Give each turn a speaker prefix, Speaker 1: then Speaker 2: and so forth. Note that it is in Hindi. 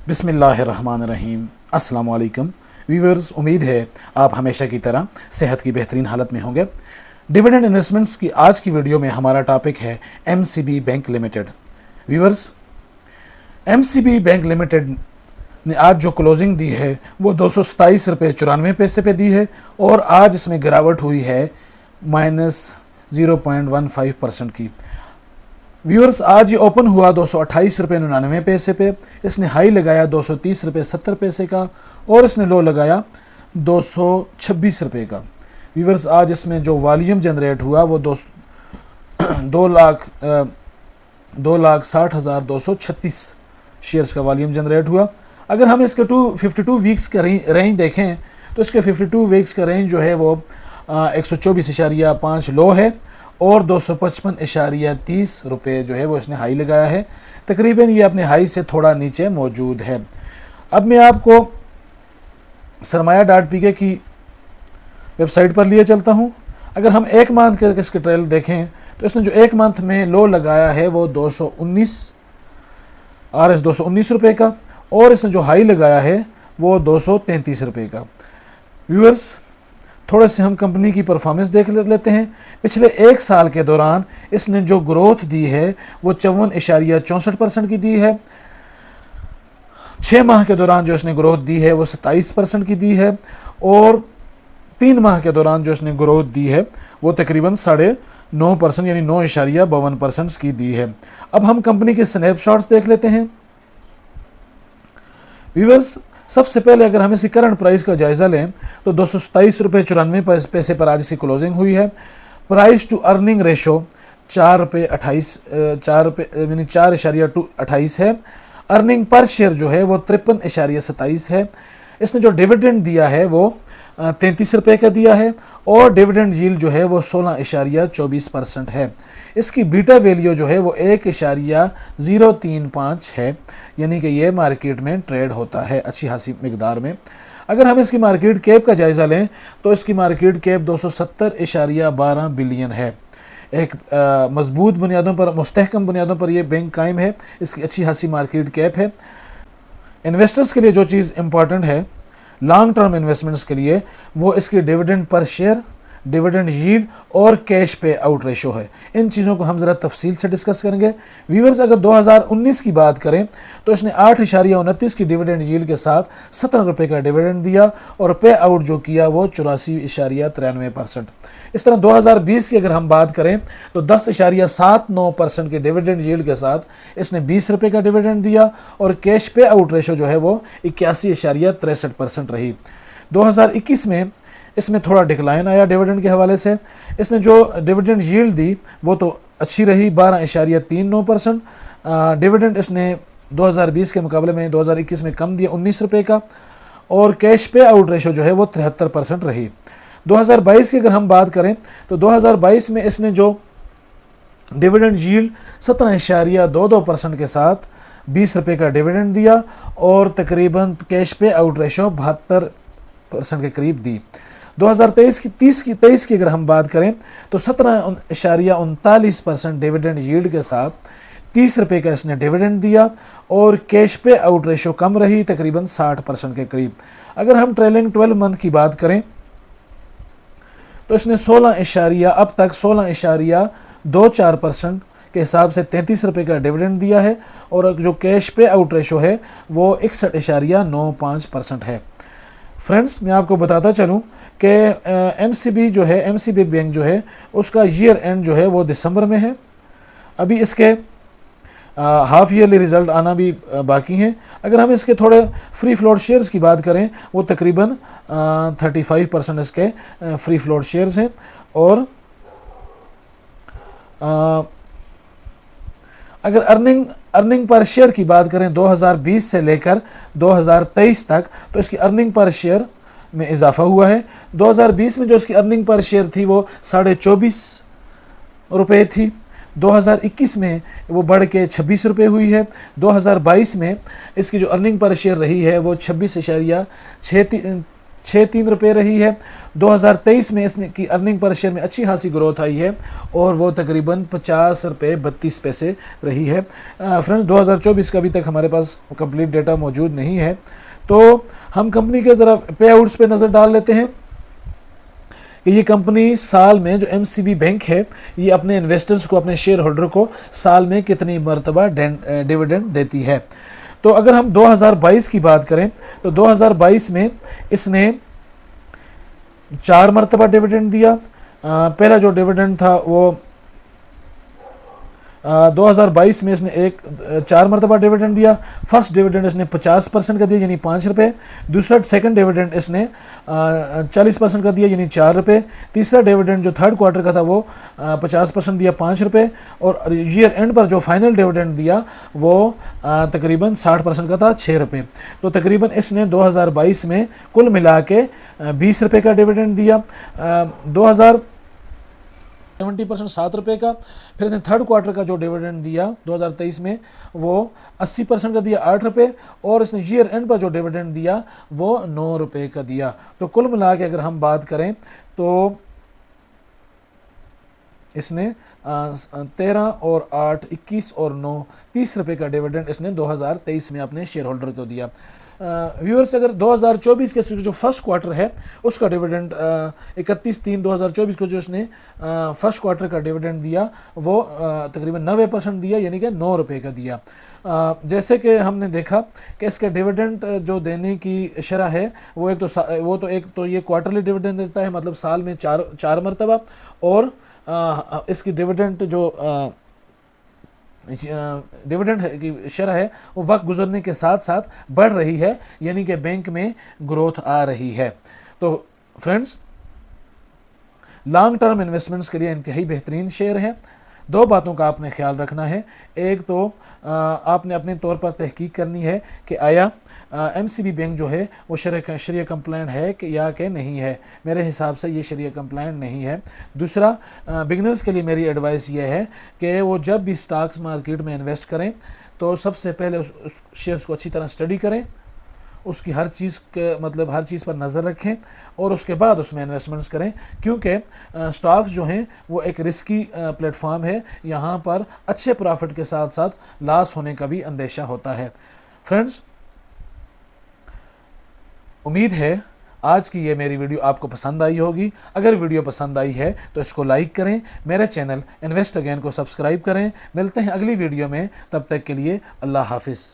Speaker 1: बिस्मिल्लाहिर्रहमानिर्रहीम। अस्सलाम वालेकुम व्यूअर्स, उम्मीद है आप हमेशा की तरह सेहत की बेहतरीन हालत में होंगे। डिविडेंड इन्वेस्टमेंट्स की आज की वीडियो में हमारा टॉपिक है MCB bank limited. Viewers, MCB bank limited ने आज जो क्लोजिंग दी है वो 227 रुपये 94 पैसे पे दी है और आज इसमें गिरावट हुई है -0.15% की। व्यूअर्स, आज ये ओपन हुआ 228 रुपये 99 पैसे पे। इसने हाई लगाया 230 रुपये 70 पैसे का और इसने लो लगाया 226 रुपये का। व्यूअर्स, आज इसमें जो वॉल्यूम जनरेट हुआ वो 2,60,236 शेयर्स का वॉल्यूम जनरेट हुआ। अगर हम इसके 52 वीक्स का रेंज देखें तो इसके 52 वीक्स का रेंज जो है वो 124.5 लो है और 255.30 रुपये जो है वो इसने हाई लगाया है। तकरीबन ये अपने हाई से थोड़ा नीचे मौजूद है। अब मैं आपको सरमाया.pk की वेबसाइट पर लिए चलता हूँ। अगर हम एक मंथ के इसके ट्रेल देखें तो इसने जो एक मंथ में लो लगाया है वो 219 रुपये का और इसने जो हाई लगाया है वो 233 रुपये का। व्यूअर्स, थोड़े से हम कंपनी की परफॉर्मेंस देख लेते हैं। पिछले एक साल के दौरान इसने जो ग्रोथ दी है वो 54.64% की दी है। 6 माह के दौरान जो इसने ग्रोथ दी है वो 27% की दी है और 3 माह के दौरान जो इसने ग्रोथ दी है वो तकरीबन 9.5% यानी 9.52% की दी है। अब हम कंपनी के स्नैपशॉट्स देख लेते हैं। व्यूअर्स, सबसे पहले अगर हम इसकी करंट प्राइस का जायज़ा लें तो 227 रुपये 94 पैसे पर आज इसकी क्लोजिंग हुई है। प्राइस टू अर्निंग रेशो 4.28 है। अर्निंग पर शेयर जो है वो 53.27 है। इसने जो डिविडेंड दिया है वो 33 रुपये का दिया है और डिविडेंड यील्ड जो है वो 16.24% है। इसकी बीटा वैल्यू जो है वो 1.035 है, यानी कि ये मार्केट में ट्रेड होता है अच्छी खासी मिकदार में। अगर हम इसकी मार्केट कैप का जायज़ा लें तो इसकी मार्केट कैप 270.12 बिलियन है। एक मजबूत बुनियादों पर, मुस्तहकम बुनियादों पर यह बैंक कायम है। इसकी अच्छी खासी मार्केट कैप है। इन्वेस्टर्स के लिए जो चीज़ इंपॉर्टेंट है लॉन्ग टर्म इन्वेस्टमेंट्स के लिए वो इसकी dividend per share, dividend yield और कैश पे आउट रेशो है। इन चीज़ों को हम ज़रा तफसील से डिस्कस करेंगे। व्यूअर्स, अगर 2019 की बात करें तो इसने 8.29 की डिविडेंड यील्ड के साथ 17 रुपये का डिविडेंड दिया और पे आउट जो किया वो 84.93%। इस तरह 2020 की अगर हम बात करें तो 10.79% के डिविडेंड यील्ड के साथ इसने 20 रुपये का डिविडेंड दिया और कैश पे आउट रेशो जो है वो 81.63% रही। 2021 में इसमें थोड़ा डिक्लाइन आया डिविडेंड के हवाले से। इसने जो डिविडेंड यील्ड दी वो तो अच्छी रही 12.39%। डिविडेंड इसने 2020 के मुकाबले में 2021 में कम दिया 19 रुपये का और कैश पे आउट रेशो जो है वो 73% रही। 2022 की अगर हम बात करें तो 2022 में इसने जो डिविडेंड यील्ड 17.22% के साथ 20 रुपये का डिविडेंड दिया और तकरीबन कैश पे आउट रेशो 72% के करीब दी। 2023 की अगर हम बात करें तो 17.39% डिविडेंड यील्ड के साथ 30 रुपये का इसने डिविडेंड दिया और कैश पे आउट रेशो कम रही तकरीबन 60% के करीब। अगर हम ट्रेलिंग 12 मंथ की बात करें तो इसने अब तक 16.24% के हिसाब से 33 रुपये का डिविडेंड दिया है और जो कैश पे आउट रेशो है वो 61.95% है। फ्रेंड्स, मैं आपको बताता चलूं कि एमसीबी बैंक जो है उसका ईयर एंड जो है वो दिसंबर में है। अभी इसके हाफ ईयरली रिज़ल्ट आना भी बाकी हैं। अगर हम इसके थोड़े फ्री फ्लोट शेयर्स की बात करें वो तकरीबन 35% इसके फ्री फ्लोट शेयर्स हैं और अगर अर्निंग पर शेयर की बात करें 2020 से लेकर 2023 तक तो इसकी अर्निंग पर शेयर में इजाफा हुआ है। 2020 में जो इसकी अर्निंग पर शेयर थी वो 24.5 रुपये थी। 2021 में वो बढ़ के 26 रुपये हुई है। 2022 में इसकी जो अर्निंग पर शेयर रही है वो ₹6.3 रही है। 2023 में इसने की अर्निंग पर शेयर में अच्छी खासी ग्रोथ आई है और वो तकरीबन ₹50.32 रही है। फ्रेंड्स 2024 का अभी तक हमारे पास कंप्लीट डेटा मौजूद नहीं है, तो हम कंपनी के ज़रा पे आउट्स पे नज़र डाल लेते हैं कि ये कंपनी साल में, जो एमसीबी बैंक है, ये अपने इन्वेस्टर्स को, अपने शेयर होल्डर को साल में कितनी मरतबा डिविडेंड देती है। तो अगर हम 2022 की बात करें तो 2022 में इसने 4 मरतबा डिविडेंड दिया। पहला जो डिविडेंड था वो 2022 में इसने 4 मरतबा डिविडेंड दिया। फर्स्ट डिविडेंड इसने 50% का दिया यानी ₹5। दूसरा सेकंड डिविडेंड इसने 40% का दिया यानी ₹4। तीसरा डिविडेंड जो थर्ड क्वार्टर का था वो 50% दिया ₹5। और ईयर एंड पर जो फाइनल डिविडेंड दिया वो तकरीबन 60% का था ₹6। तो तकरीबन इसने 2022 में कुल मिला के ₹20 का डिविडेंड दिया। 70% ₹7 का। फिर इसने थर्ड क्वार्टर का जो डिविडेंड दिया 2023 में वो 80% का दिया ₹8। और इसने ईयर एंड पर जो डिविडेंड दिया वो ₹9 का दिया। तो कुल मिला के अगर हम बात करें तो इसने 13 और 8 21 और 9 ₹30 का डिविडेंड इसने 2023 में अपने शेयर होल्डर को दिया। व्यूअर्स, अगर 2024 के जो फर्स्ट क्वार्टर है उसका डिविडेंड 31/3/2024 को जो इसने फर्स्ट क्वार्टर का डिविडेंड दिया वो तकरीबन 90% दिया यानी कि ₹9 का दिया। जैसे कि हमने देखा कि इसके डिविडेंड जो देने की शरह है वो एक तो ये क्वार्टरली डिविडेंड देता है, मतलब साल में चार मरतबा। और इसकी डिविडेंड जो डिविडेंड की शरह है वो वक्त गुजरने के साथ साथ बढ़ रही है, यानी कि बैंक में ग्रोथ आ रही है। तो फ्रेंड्स, लॉन्ग टर्म इन्वेस्टमेंट्स के लिए इंतहाई बेहतरीन शेयर है। 2 बातों का आपने ख्याल रखना है। एक तो आपने अपने तौर पर तहकीक करनी है कि आया एमसीबी बैंक जो है वो शरिया कंप्लाइंट है कि या कि नहीं है। मेरे हिसाब से ये शरिया कंप्लाइंट नहीं है। दूसरा, बिगनर्स के लिए मेरी एडवाइस ये है कि वो जब भी स्टॉक्स मार्केट में इन्वेस्ट करें तो सबसे पहले उस शेयर्स को अच्छी तरह स्टडी करें, उसकी हर चीज़ पर नज़र रखें और उसके बाद उसमें इन्वेस्टमेंट्स करें, क्योंकि स्टॉक्स जो हैं वो एक रिस्की प्लेटफॉर्म है। यहाँ पर अच्छे प्रॉफिट के साथ साथ लॉस होने का भी अंदेशा होता है। फ्रेंड्स, उम्मीद है आज की ये मेरी वीडियो आपको पसंद आई होगी। अगर वीडियो पसंद आई है तो इसको लाइक करें, मेरे चैनल इन्वेस्ट अगेन को सब्सक्राइब करें। मिलते हैं अगली वीडियो में, तब तक के लिए अल्लाह हाफिज़।